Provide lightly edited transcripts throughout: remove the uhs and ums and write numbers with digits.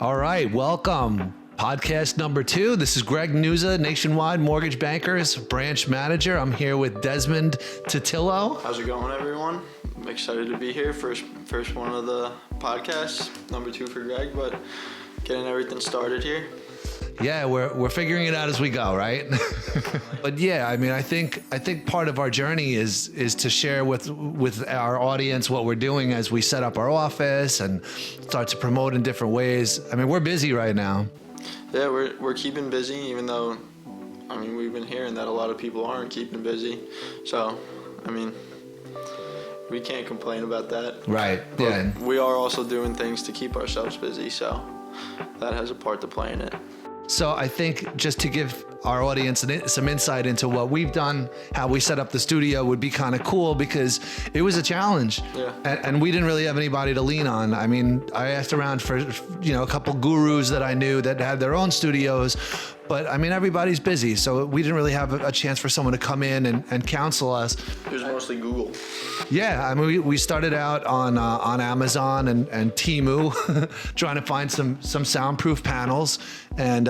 All right, welcome. Podcast number 2. This is Greg Nuza, Nationwide Mortgage Bankers Branch Manager. I'm here with Desmond Titillo. How's it going, everyone? I'm excited to be here. First one of the podcast. Number 2 for Greg, but getting everything started here. Yeah, we're figuring it out as we go, right? But yeah, I mean, I think part of our journey is to share with our audience what we're doing as we set up our office and start to promote in different ways. I mean, we're busy right now. Yeah, we're keeping busy, even though, I mean, we've been hearing that a lot of people aren't keeping busy. So, I mean, we can't complain about that. Right, but yeah. We are also doing things to keep ourselves busy, so that has a part to play in it. So I think just to give our audience some insight into what we've done, how we set up the studio would be kind of cool because it was a challenge. Yeah. And we didn't really have anybody to lean on. I mean, I asked around for, a couple gurus that I knew that had their own studios, but I mean, everybody's busy. So we didn't really have a chance for someone to come in and counsel us. It was mostly Google. Yeah, I mean, we started out on Amazon and Temu, trying to find some soundproof panels, and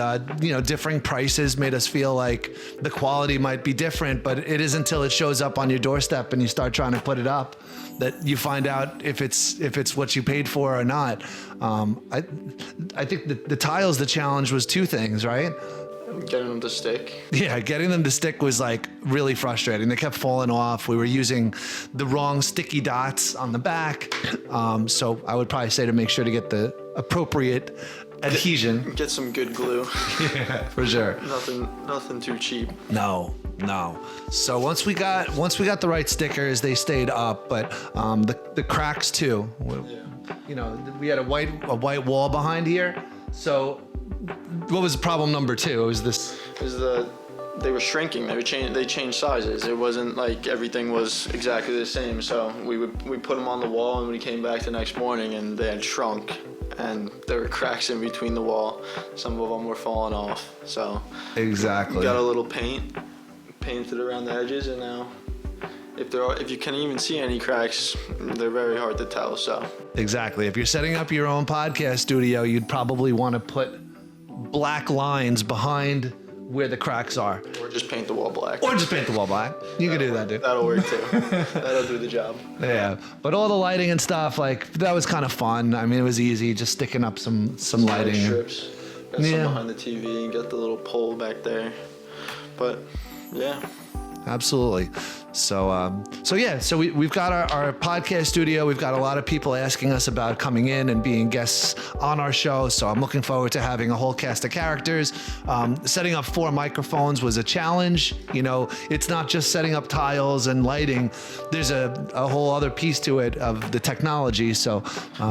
differing prices made us feel like the quality might be different, but it isn't until it shows up on your doorstep and you start trying to put it up that you find out if it's what you paid for or not. I think the tiles, the challenge was 2 things, right? Getting them to stick. Yeah, getting them to stick was like really frustrating. They kept falling off. We were using the wrong sticky dots on the back. So I would probably say to make sure to get the appropriate adhesion. Get some good glue. Yeah, for sure. Nothing too cheap. No. So once we got the right stickers, they stayed up, but the cracks too. We had a white wall behind here. So what was problem number 2? It was this. They were shrinking. They changed sizes. It wasn't like everything was exactly the same. So we put them on the wall, and we came back the next morning, and they had shrunk, and there were cracks in between the wall. Some of them were falling off. So exactly. We got a little painted around the edges, and now if you can even see any cracks, they're very hard to tell. So exactly. If you're setting up your own podcast studio, you'd probably want to put black lines behind where the cracks are. Or just paint the wall black. You can do that, dude. That'll work too. That'll do the job. Yeah. But all the lighting and stuff, like, that was kind of fun. I mean, it was easy, just sticking up some lighting. Strips. Got some behind the TV and got the little pole back there. But, yeah. Absolutely. So we've got our podcast studio. We've got a lot of people asking us about coming in and being guests on our show. So I'm looking forward to having a whole cast of characters. Setting up 4 microphones was a challenge. It's not just setting up tiles and lighting. There's a whole other piece to it of the technology. So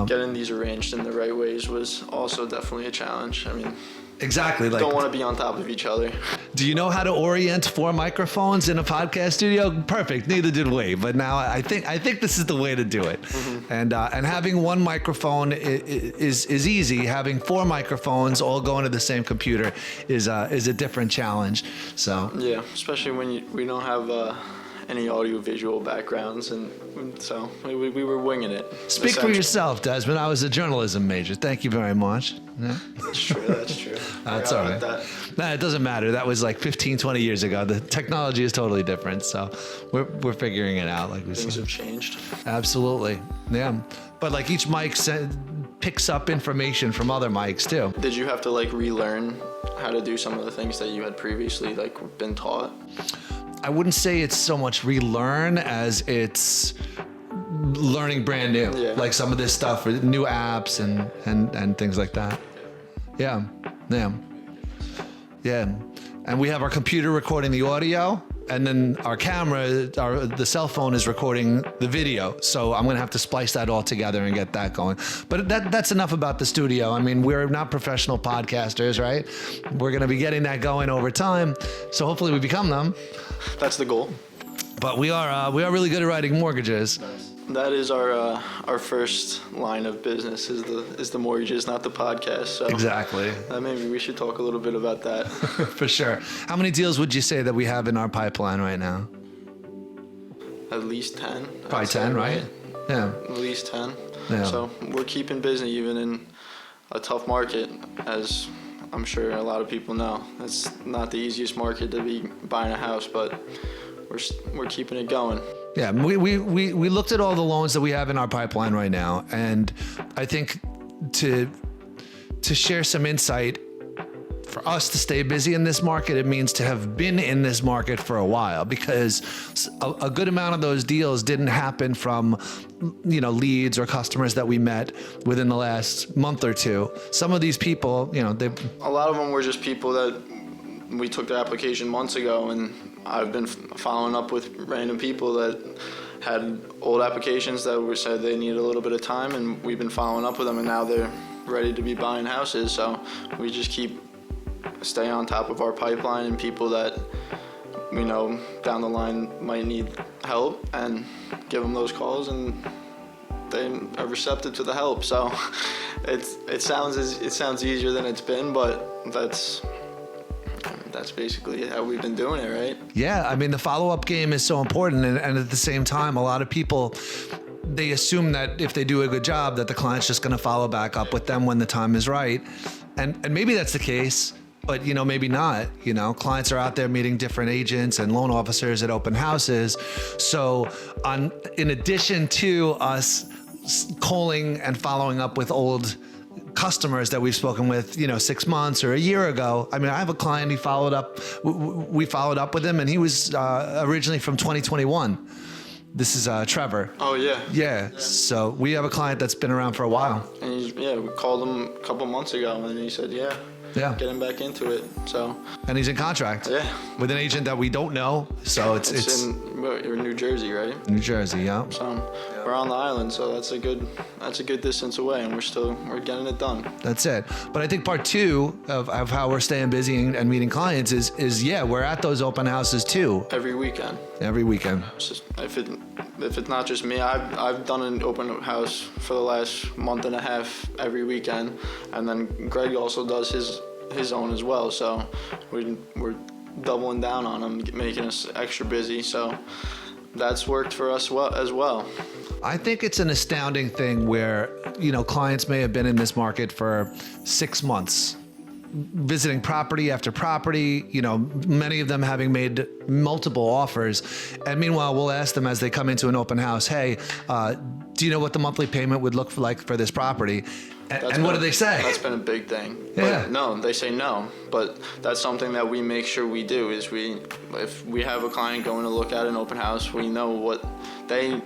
getting these arranged in the right ways was also definitely a challenge. I mean, exactly. Don't want to be on top of each other. Do you know how to orient 4 microphones in a podcast studio? Perfect. Neither did we. But now I think this is the way to do it. Mm-hmm. And having 1 microphone is easy. Having 4 microphones all going to the same computer is a different challenge. So yeah, especially when we don't have any audio-visual backgrounds, and so we were winging it. Speak for yourself, Desmond. I was a journalism major. Thank you very much. Yeah. That's true. That's all right. Nah, it doesn't matter. That was like 15, 20 years ago. The technology is totally different, so we're figuring it out. Like we said. Things have changed. Absolutely. Yeah. But like each mic picks up information from other mics too. Did you have to like relearn how to do some of the things that you had previously like been taught? I wouldn't say it's so much relearn as it's learning brand new. Yeah. Like some of this stuff, new apps and things like that. Yeah. And we have our computer recording the audio, and then our camera, the cell phone is recording the video. So I'm going to have to splice that all together and get that going. But that's enough about the studio. I mean, we're not professional podcasters, right? We're going to be getting that going over time. So hopefully we become them. That's the goal. But we are really good at writing mortgages. That is our first line of business is the mortgages, not the podcast. So exactly. Maybe we should talk a little bit about that. For sure. How many deals would you say that we have in our pipeline right now? At least 10. Probably 10, right? Yeah. At least 10. Yeah. So we're keeping busy even in a tough market, as I'm sure a lot of people know. It's not the easiest market to be buying a house, but we're keeping it going. Yeah, we looked at all the loans that we have in our pipeline right now, and I think to share some insight, for us to stay busy in this market, it means to have been in this market for a while, because a good amount of those deals didn't happen from, leads or customers that we met within the last month or two. Some of these people, a lot of them were just people that we took their application months ago, and I've been following up with random people that had old applications that were said they needed a little bit of time, and we've been following up with them, and now they're ready to be buying houses. So we just stay on top of our pipeline and people that we know down the line might need help, and give them those calls, and they are receptive to the help. So it sounds easier than it's been, but that's basically how we've been doing it, right? Yeah, I mean, the follow-up game is so important, and at the same time, a lot of people, they assume that if they do a good job, that the client's just going to follow back up with them when the time is right, and maybe that's the case, but maybe not. Clients are out there meeting different agents and loan officers at open houses. So in addition to us calling and following up with old customers that we've spoken with, 6 months or a year ago. I mean, I have a client, we followed up with him, and he was originally from 2021. This is Trevor. Oh, yeah. Yeah. So we have a client that's been around for a while. And we called him a couple months ago, and he said, yeah, get him back into it. So. And he's in contract. Yeah. With an agent that we don't know. So it's in New Jersey, right? New Jersey, yeah. So we're on the island, so that's a good distance away, and we're getting it done. That's it. But I think part two of how we're staying busy and meeting clients is we're at those open houses too. Every weekend. If it's not just me, I've done an open house for the last month and a half every weekend, and then Greg also does his own as well. So we're doubling down on him, making us extra busy. So that's worked for us as well. I think it's an astounding thing where, clients may have been in this market for 6 months, visiting property after property, many of them having made multiple offers. And meanwhile, we'll ask them as they come into an open house, hey, do you know what the monthly payment would look like for this property? And what do they say? That's been a big thing. Yeah. But no, they say no. But that's something that we make sure we do, is if we have a client going to look at an open house, we know what they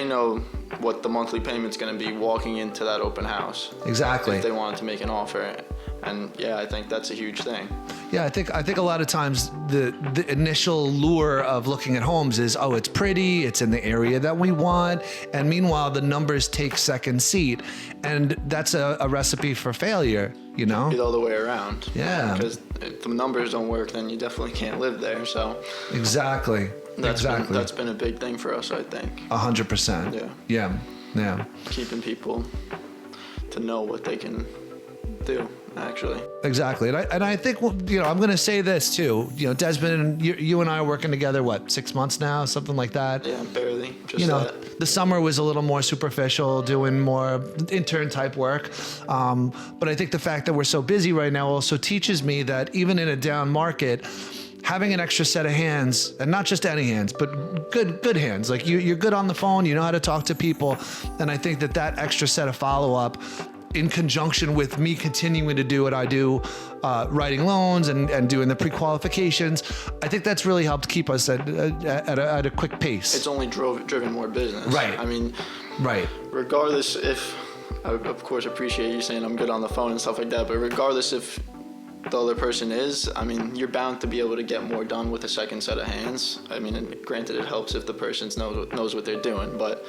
know what the monthly payment's going to be walking into that open house. Exactly. If they wanted to make an offer. And yeah, I think that's a huge thing. Yeah, I think a lot of times the initial lure of looking at homes is, oh, it's pretty, it's in the area that we want, and meanwhile the numbers take second seat, and that's a recipe for failure, It's the other way around. Yeah. Because if the numbers don't work, then you definitely can't live there. So. Exactly. That's been a big thing for us, I think. 100%. Yeah. Keeping people to know what they can do. Actually. Exactly. And I think, I'm going to say this too. Desmond, you and I are working together, 6 months now, something like that? Yeah, barely. Just the summer was a little more superficial, doing more intern type work. But I think the fact that we're so busy right now also teaches me that even in a down market, having an extra set of hands, and not just any hands, but good hands. Like you're good on the phone, you know how to talk to people. And I think that extra set of follow-up, in conjunction with me continuing to do what I do, writing loans and doing the pre-qualifications, I think that's really helped keep us at a quick pace. It's only driven more business. Right. I mean, right. Regardless if, I of course appreciate you saying I'm good on the phone and stuff like that, but regardless if the other person is, I mean, you're bound to be able to get more done with a second set of hands. I mean, and granted, it helps if the person knows what they're doing, but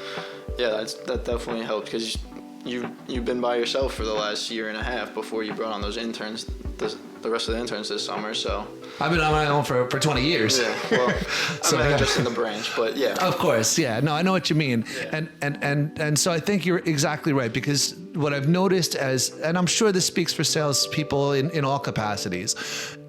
yeah, that definitely helped, because you've been by yourself for the last year and a half before you brought on those interns, the rest of the interns this summer. So I've been on my own for 20 years. Yeah, well, just in the branch, but yeah. Of course, yeah. No, I know what you mean. Yeah. And so I think you're exactly right, because what I've noticed and I'm sure this speaks for salespeople in all capacities,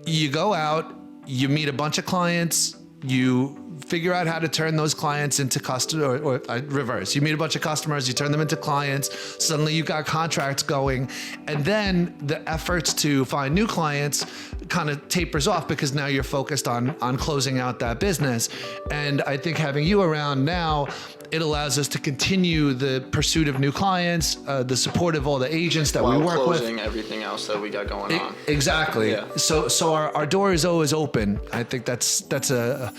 you go out, you meet a bunch of clients, you figure out how to turn those clients into customers, or reverse. You meet a bunch of customers, you turn them into clients, suddenly you got contracts going, and then the efforts to find new clients kind of tapers off because now you're focused on closing out that business. And I think having you around now, it allows us to continue the pursuit of new clients, the support of all the agents that we work with. While closing everything else that we got going on. Exactly. Yeah. So our door is always open. I think that's a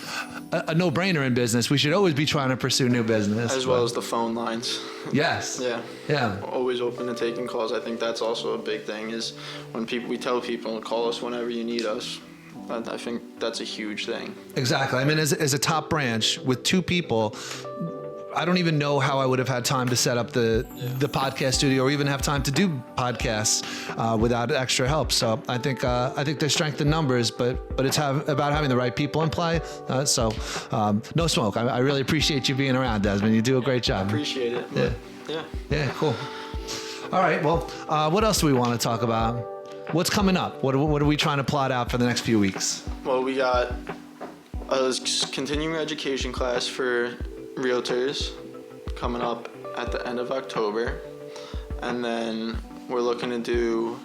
no-brainer in business. We should always be trying to pursue new business. As well as the phone lines. Yes. Yeah. Yeah. Always open to taking calls. I think that's also a big thing is when we tell people to call us whenever you need us. I think that's a huge thing. Exactly. I mean, as a top branch with 2 people, I don't even know how I would have had time to set up the podcast studio or even have time to do podcasts without extra help. So I think there's strength in numbers, but it's about having the right people in play. So no smoke. I really appreciate you being around, Desmond. You do a great job. I appreciate it. Yeah. Yeah, cool. All right. Well, what else do we want to talk about? What's coming up? What are we trying to plot out for the next few weeks? Well, we got a continuing education class for realtors coming up at the end of October, and then we're looking to do.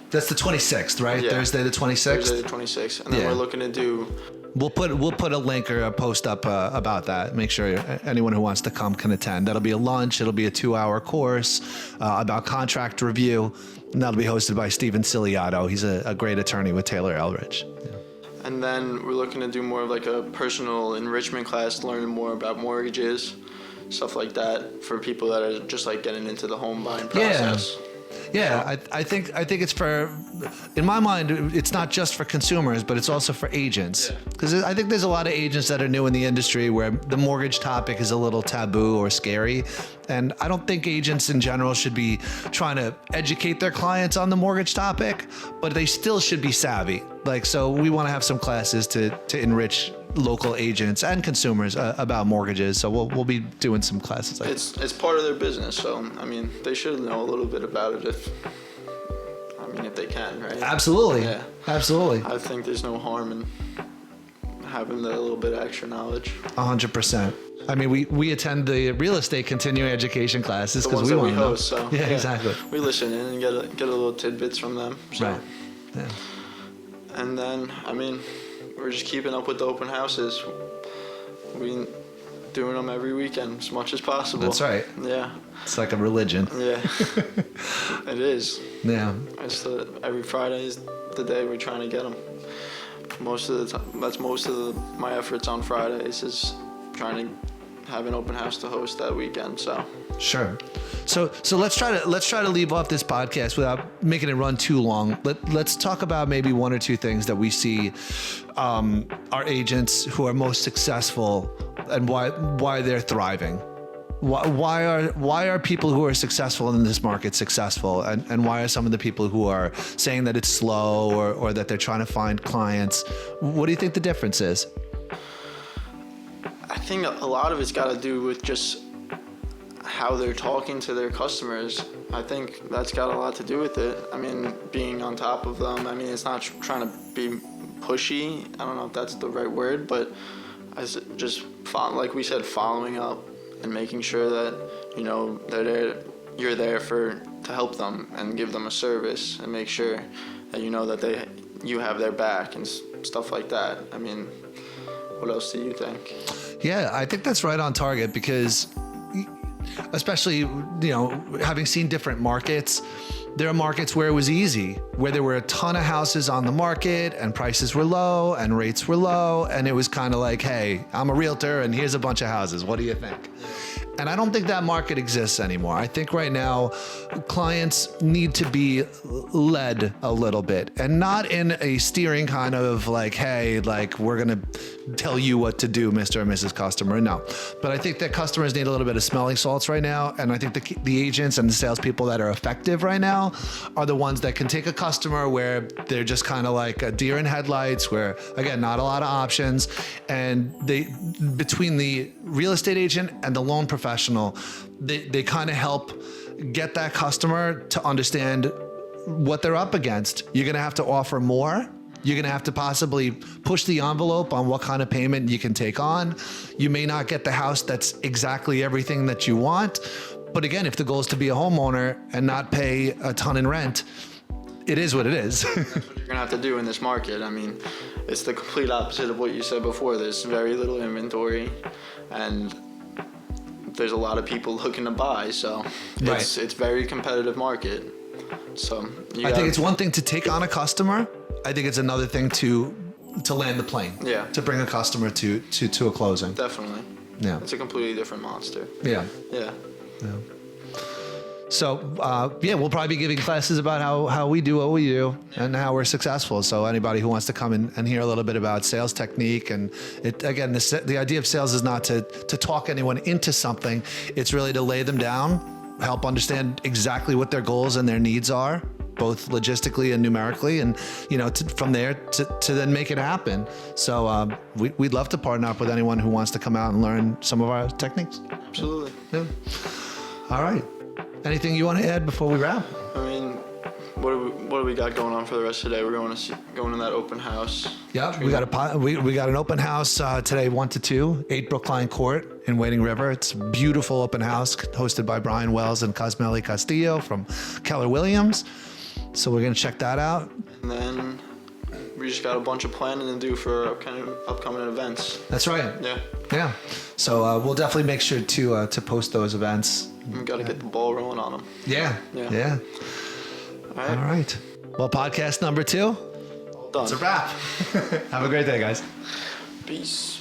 That's the 26th, right? Yeah. Thursday the 26th. Thursday the 26th, and then we're looking to do. We'll put a link or a post up about that. Make sure anyone who wants to come can attend. That'll be a lunch. It'll be a 2-hour course about contract review, and that'll be hosted by Steven Ciliato. He's a great attorney with Taylor Eldridge. Yeah. And then we're looking to do more of like a personal enrichment class, learning more about mortgages, stuff like that, for people that are just like getting into the home buying process. Yeah, I think it's for, in my mind, it's not just for consumers, but it's also for agents. Because I think there's a lot of agents that are new in the industry where the mortgage topic is a little taboo or scary. And I don't think agents in general should be trying to educate their clients on the mortgage topic, but they still should be savvy. So we want to have some classes to enrich local agents and consumers about mortgages. So we'll be doing some classes like that. It's part of their business. So, I mean, they should know a little bit about it if they can, right? Absolutely. Yeah. Absolutely. I think there's no harm in having that little bit of extra knowledge. 100%. I mean, we attend the real estate continuing education classes because we want to host, know. So, yeah, exactly. We listen in and get a little tidbits from them. So. Right. Yeah. And then, we're just keeping up with the open houses. We doing them every weekend as much as possible. That's right. Yeah. It's like a religion. Yeah. It is. Yeah. Every Friday is the day we're trying to get them. Most of the time, that's most of my efforts on Fridays is trying to have an open house to host that weekend. So. Sure. So let's try to leave off this podcast without making it run too long. Let's talk about maybe 1 or 2 things that we see our agents who are most successful and why they're thriving. Why are people who are successful in this market successful, and why are some of the people who are saying that it's slow or that they're trying to find clients? What do you think the difference is? I think a lot of it's got to do with just how they're talking to their customers. I think that's got a lot to do with it. Being on top of them. It's not trying to be pushy. I don't know if that's the right word, but just like we said, following up and making sure that they're there. You're there to help them and give them a service and make sure that that you have their back and stuff like that. What else do you think? Yeah, I think that's right on target because, especially, having seen different markets, there are markets where it was easy, where there were a ton of houses on the market and prices were low and rates were low. And it was kind of like, hey, I'm a realtor and here's a bunch of houses. What do you think? And I don't think that market exists anymore. I think right now clients need to be led a little bit, and not in a steering kind of like, hey, like we're going to tell you what to do, Mr. or Mrs. Customer. No, but I think that customers need a little bit of smelling salts right now. And I think the agents and the salespeople that are effective right now are the ones that can take a customer where they're just kind of like a deer in headlights, where again, not a lot of options. And between the real estate agent and the loan professional, they kind of help get that customer to understand what they're up against. You're going to have to offer more, You're going to have to possibly push the envelope on what kind of payment you can take on. You may not get the house that's exactly everything that you want. But again, if the goal is to be a homeowner and not pay a ton in rent, it is what it is. That's what you're gonna have to do in this market. I mean, it's the complete opposite of what you said before. There's very little inventory, and there's a lot of people looking to buy. So it's very competitive market. So I think it's one thing to take on a customer. I think it's another thing to land the plane. Yeah. To bring a customer to a closing. Definitely. Yeah. It's a completely different monster. Yeah. Yeah. Yeah. So, we'll probably be giving classes about how we do what we do and how we're successful. So anybody who wants to come in and hear a little bit about sales technique, and the idea of sales is not to talk anyone into something. It's really to lay them down, help understand exactly what their goals and their needs are, both logistically and numerically, and from there to then make it happen. So we'd love to partner up with anyone who wants to come out and learn some of our techniques. Absolutely. Yeah. All right. Anything you want to add before we wrap? I mean, what do we got going on for the rest of the day? We're going to that open house. Yeah, we got an open house today, 1 to 2, 8 Brookline Court in Wading River. It's a beautiful open house hosted by Brian Wells and Cosmeli Castillo from Keller Williams. So we're gonna check that out. And then we just got a bunch of planning to do for upcoming events. That's right. Yeah. Yeah. So we'll definitely make sure to post those events. We got to get the ball rolling on them. Yeah. Yeah. All right. Well, podcast number 2. Done. It's a wrap. Have a great day, guys. Peace.